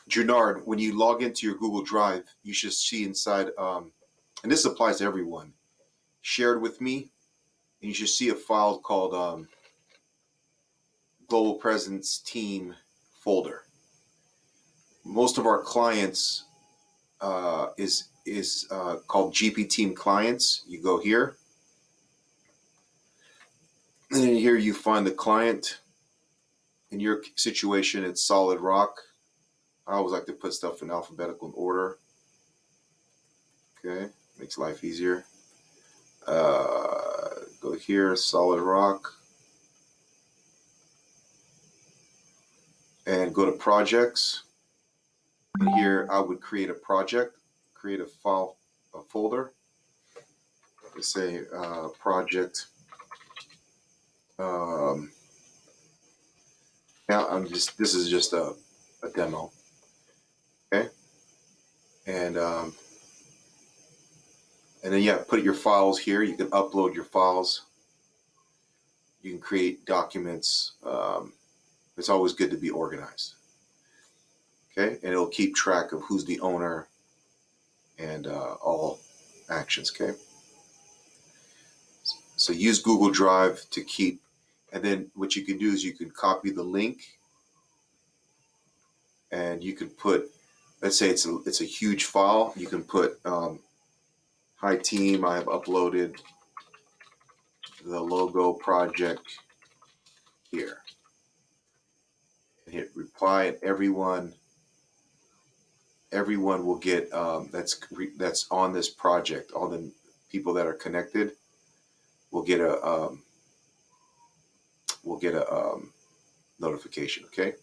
Junard, when you log into your Google Drive, you should see inside, and this applies to everyone, shared with me, and you should see a file called Global Presence Team folder. Most of our clients is called GP Team Clients. You go here, and then here you find the client. In your situation, it's Solid Rock. I always like to put stuff in alphabetical order. Okay, makes life easier. Go here, Solid Rock, and go to projects. And here I would create a project, create a file, a folder. Let's say project. Um, Now this is just a demo, okay? And and then yeah, put your files here. You can upload your files. You can create documents. It's always good to be organized, okay? And it'll keep track of who's the owner and all actions, okay? So use Google Drive to keep, and then what you can do is you can copy the link, and you can put, let's say it's a huge file. You can put, hi team, I have uploaded the logo project here. And hit reply, and everyone will get that's on this project. All the people that are connected will get a notification. Okay.